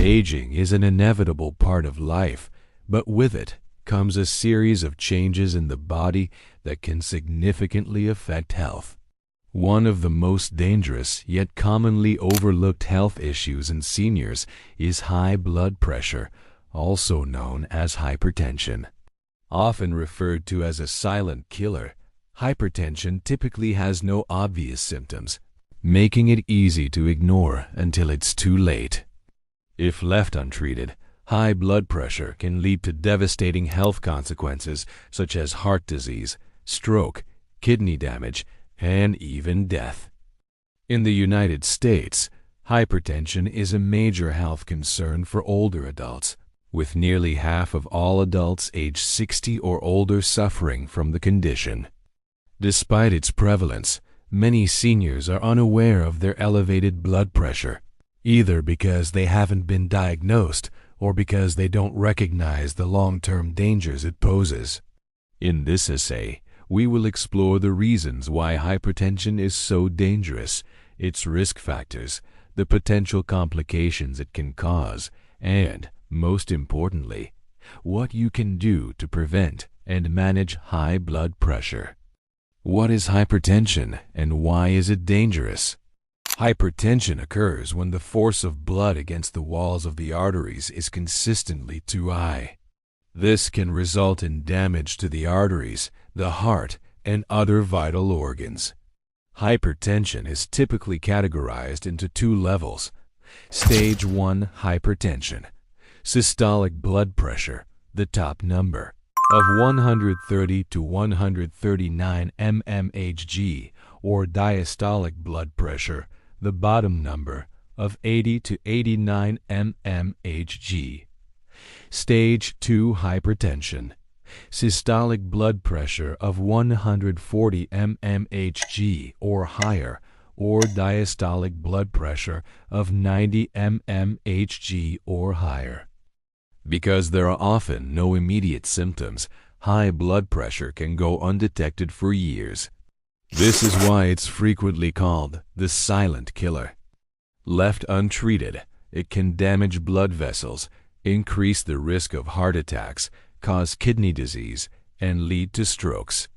Aging is an inevitable part of life, but with it comes a series of changes in the body that can significantly affect health. One of the most dangerous yet commonly overlooked health issues in seniors is high blood pressure, also known as hypertension. Often referred to as a silent killer, hypertension typically has no obvious symptoms, making it easy to ignore until it's too late. If left untreated, high blood pressure can lead to devastating health consequences such as heart disease, stroke, kidney damage, and even death. In the United States, hypertension is a major health concern for older adults, with nearly half of all adults aged 60 or older suffering from the condition. Despite its prevalence, many seniors are unaware of their elevated blood pressure, either because they haven't been diagnosed or because they don't recognize the long-term dangers it poses. In this essay, we will explore the reasons why hypertension is so dangerous, its risk factors, the potential complications it can cause, and, most importantly, what you can do to prevent and manage high blood pressure. What is hypertension and why is it dangerous? Hypertension occurs when the force of blood against the walls of the arteries is consistently too high. This can result in damage to the arteries, the heart, and other vital organs. Hypertension is typically categorized into two levels. Stage 1 hypertension. Systolic blood pressure, the top number, of 130 to 139 mmHg, or diastolic blood pressure, the bottom number, of 80 to 89 mmHg. Stage 2 hypertension. Systolic blood pressure of 140 mmHg or higher, or diastolic blood pressure of 90 mmHg or higher. Because there are often no immediate symptoms, high blood pressure can go undetected for years. This is why it's frequently called the silent killer. Left untreated, it can damage blood vessels, increase the risk of heart attacks, cause kidney disease, and lead to strokes.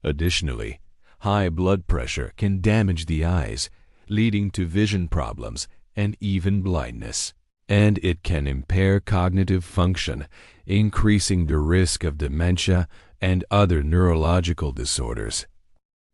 Additionally, high blood pressure can damage the eyes, leading to vision problems and even blindness. And it can impair cognitive function, increasing the risk of dementia and other neurological disorders.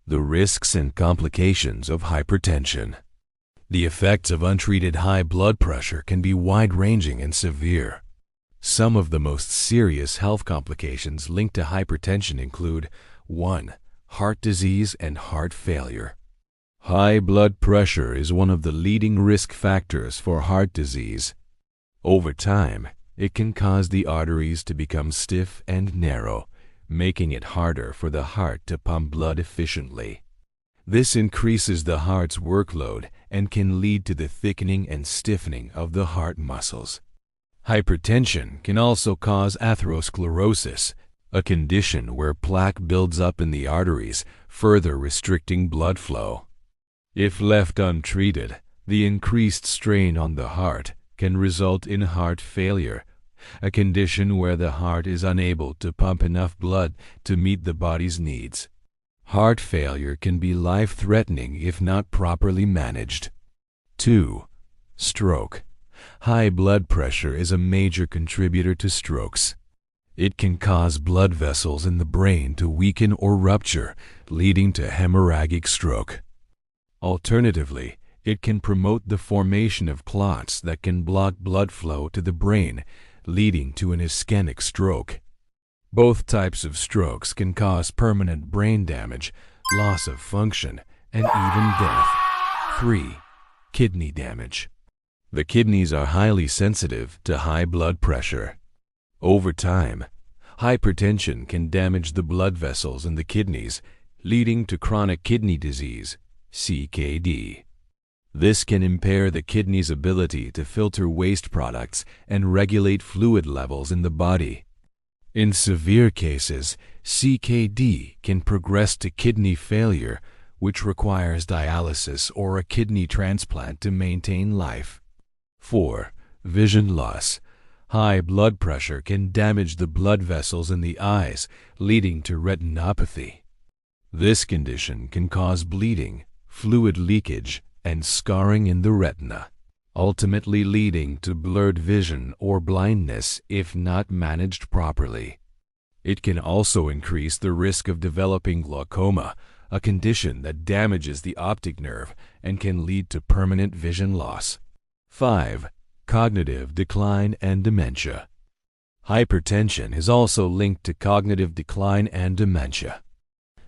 The risks and complications of hypertension. The effects of untreated high blood pressure can be wide-ranging and severe. Some of the most serious health complications linked to hypertension include 1. Heart disease and heart failure. High blood pressure is one of the leading risk factors for heart disease. Over time, it can cause the arteries to become stiff and narrow, making it harder for the heart to pump blood efficiently. This increases the heart's workload and can lead to the thickening and stiffening of the heart muscles. Hypertension can also cause atherosclerosis, a condition where plaque builds up in the arteries, further restricting blood flow. If left untreated, the increased strain on the heart can result in heart failure, a condition where the heart is unable to pump enough blood to meet the body's needs. Heart failure can be life-threatening if not properly managed. 2. Stroke. High blood pressure is a major contributor to strokes. It can cause blood vessels in the brain to weaken or rupture, leading to hemorrhagic stroke. Alternatively, it can promote the formation of clots that can block blood flow to the brain, leading to an ischemic stroke. Both types of strokes can cause permanent brain damage, loss of function, and even death. 3. Kidney damage. The kidneys are highly sensitive to high blood pressure. Over time, hypertension can damage the blood vessels in the kidneys, leading to chronic kidney disease, CKD. This can impair the kidney's ability to filter waste products and regulate fluid levels in the body. In severe cases, CKD can progress to kidney failure, which requires dialysis or a kidney transplant to maintain life. 4. Vision loss. High blood pressure can damage the blood vessels in the eyes, leading to retinopathy. This condition can cause bleeding, fluid leakage, and scarring in the retina, ultimately leading to blurred vision or blindness if not managed properly. It can also increase the risk of developing glaucoma, a condition that damages the optic nerve and can lead to permanent vision loss. 5. Cognitive decline and dementia. Hypertension is also linked to cognitive decline and dementia.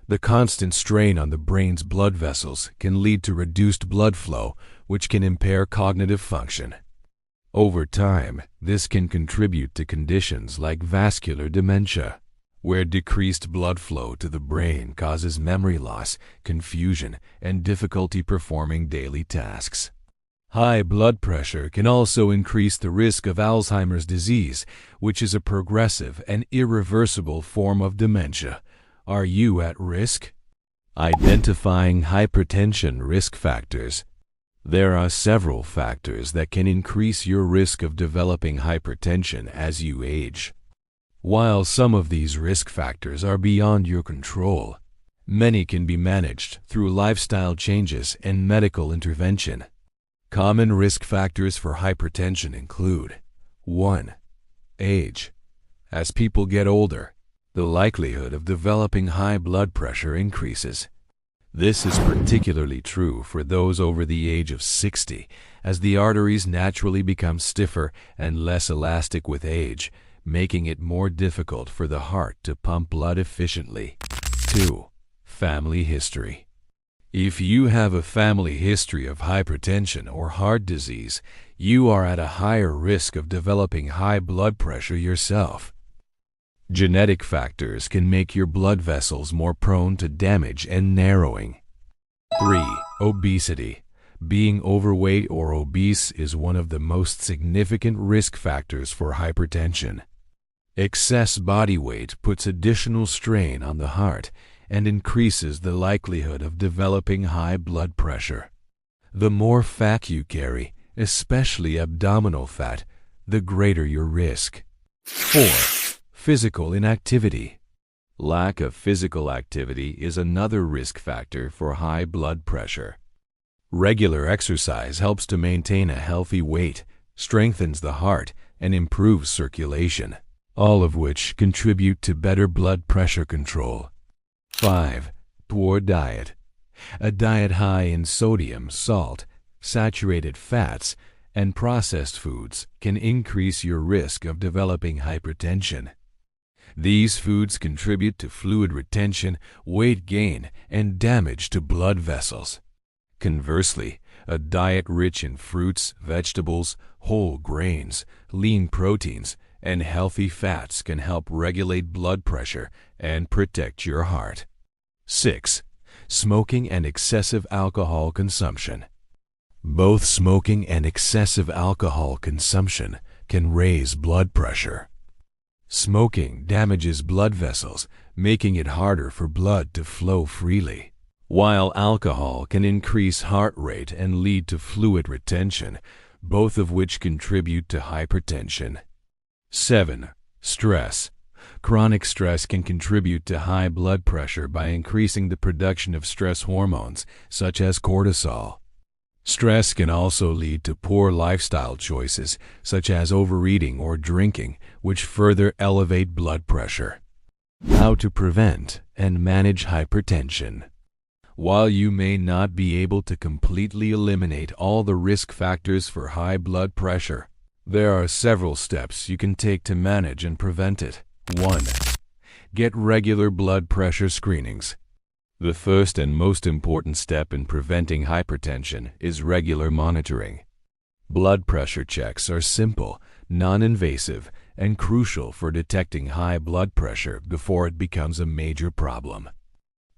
The constant strain on the brain's blood vessels can lead to reduced blood flow, which can impair cognitive function. Over time, this can contribute to conditions like vascular dementia, where decreased blood flow to the brain causes memory loss, confusion, and difficulty performing daily tasks. High blood pressure can also increase the risk of Alzheimer's disease, which is a progressive and irreversible form of dementia. Are you at risk? Identifying hypertension risk factors. There are several factors that can increase your risk of developing hypertension as you age. While some of these risk factors are beyond your control, many can be managed through lifestyle changes and medical intervention. Common risk factors for hypertension include 1. Age. As people get older, the likelihood of developing high blood pressure increases. This is particularly true for those over the age of 60, as the arteries naturally become stiffer and less elastic with age, making it more difficult for the heart to pump blood efficiently. 2. Family history. If you have a family history of hypertension or heart disease, you are at a higher risk of developing high blood pressure yourself. Genetic factors can make your blood vessels more prone to damage and narrowing. 3. Obesity. Being overweight or obese is one of the most significant risk factors for hypertension. Excess body weight puts additional strain on the heart and increases the likelihood of developing high blood pressure. The more fat you carry, especially abdominal fat, the greater your risk. 4. Physical inactivity. Lack of physical activity is another risk factor for high blood pressure. Regular exercise helps to maintain a healthy weight, strengthens the heart, and improves circulation, all of which contribute to better blood pressure control. 5. Poor diet. A diet high in sodium, salt, saturated fats, and processed foods can increase your risk of developing hypertension. These foods contribute to fluid retention, weight gain, and damage to blood vessels. Conversely, a diet rich in fruits, vegetables, whole grains, lean proteins, and healthy fats can help regulate blood pressure and protect your heart. 6. Smoking and excessive alcohol consumption. Both smoking and excessive alcohol consumption can raise blood pressure. Smoking damages blood vessels, making it harder for blood to flow freely, while alcohol can increase heart rate and lead to fluid retention, both of which contribute to hypertension. 7. Stress. Chronic stress can contribute to high blood pressure by increasing the production of stress hormones, such as cortisol. Stress can also lead to poor lifestyle choices, such as overeating or drinking, which further elevate blood pressure. How to prevent and manage hypertension. While you may not be able to completely eliminate all the risk factors for high blood pressure, there are several steps you can take to manage and prevent it. 1. Get regular blood pressure screenings. The first and most important step in preventing hypertension is regular monitoring. Blood pressure checks are simple, non-invasive, and crucial for detecting high blood pressure before it becomes a major problem.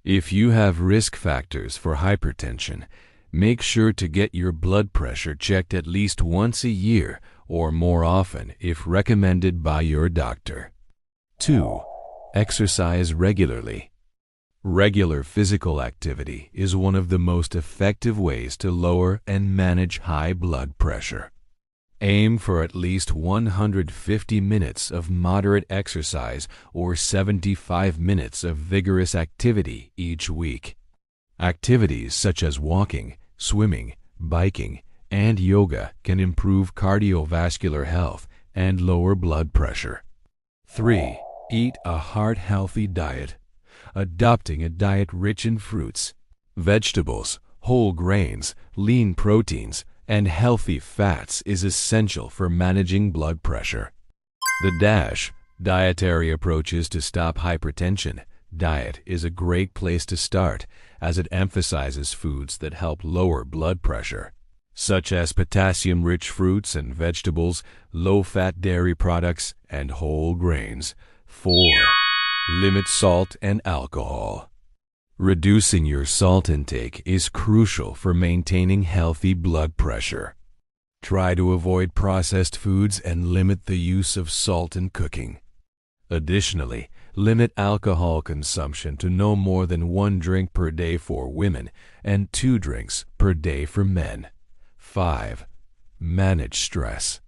If you have risk factors for hypertension, make sure to get your blood pressure checked at least once a year or more often if recommended by your doctor. 2. Exercise regularly. Regular physical activity is one of the most effective ways to lower and manage high blood pressure. Aim for at least 150 minutes of moderate exercise or 75 minutes of vigorous activity each week. Activities such as walking, swimming, biking, and yoga can improve cardiovascular health and lower blood pressure. 3. Eat a heart-healthy diet. Adopting a diet rich in fruits, vegetables, whole grains, lean proteins, and healthy fats is essential for managing blood pressure. The DASH, Dietary Approaches to Stop Hypertension, diet is a great place to start as it emphasizes foods that help lower blood pressure, such as potassium-rich fruits and vegetables, low-fat dairy products, and whole grains. 4. Limit salt and alcohol. Reducing your salt intake is crucial for maintaining healthy blood pressure. Try to avoid processed foods and limit the use of salt in cooking. Additionally, limit alcohol consumption to no more than 1 drink per day for women and 2 drinks per day for men. 5. Manage stress.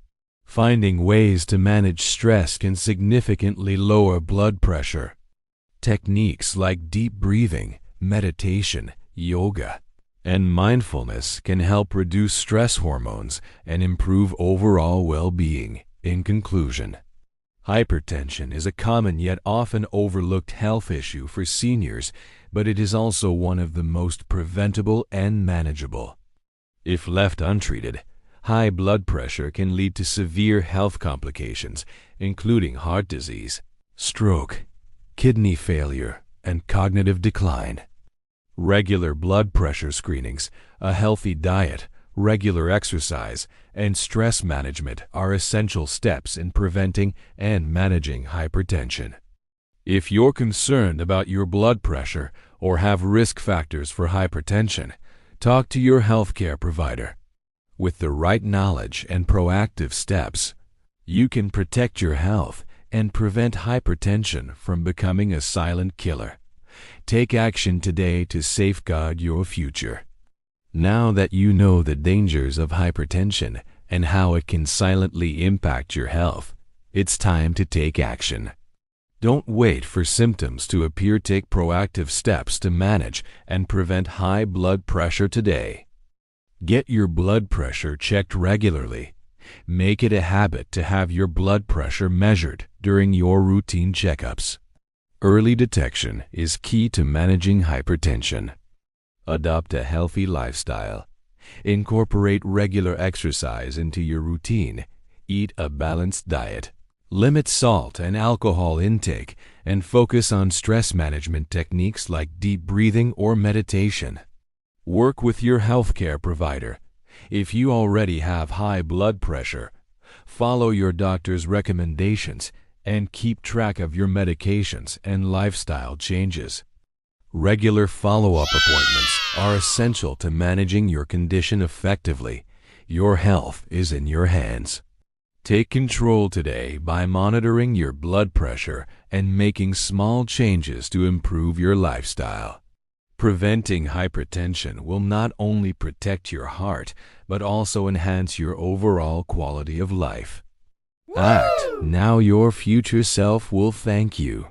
Finding ways to manage stress can significantly lower blood pressure. Techniques like deep breathing, meditation, yoga, and mindfulness can help reduce stress hormones and improve overall well-being. In conclusion, hypertension is a common yet often overlooked health issue for seniors, but it is also one of the most preventable and manageable. If left untreated, high blood pressure can lead to severe health complications, including heart disease, stroke, kidney failure, and cognitive decline. Regular blood pressure screenings, a healthy diet, regular exercise, and stress management are essential steps in preventing and managing hypertension. If you're concerned about your blood pressure or have risk factors for hypertension, talk to your healthcare provider. With the right knowledge and proactive steps, you can protect your health and prevent hypertension from becoming a silent killer. Take action today to safeguard your future. Now that you know the dangers of hypertension and how it can silently impact your health, it's time to take action. Don't wait for symptoms to appear. Take proactive steps to manage and prevent high blood pressure today. Get your blood pressure checked regularly. Make it a habit to have your blood pressure measured during your routine checkups. Early detection is key to managing hypertension. Adopt a healthy lifestyle. Incorporate regular exercise into your routine. Eat a balanced diet. Limit salt and alcohol intake and focus on stress management techniques like deep breathing or meditation. Work with your healthcare provider. If you already have high blood pressure, follow your doctor's recommendations and keep track of your medications and lifestyle changes. Regular follow-up appointments are essential to managing your condition effectively. Your health is in your hands. Take control today by monitoring your blood pressure and making small changes to improve your lifestyle. Preventing hypertension will not only protect your heart, but also enhance your overall quality of life. Act. Now your future self will thank you.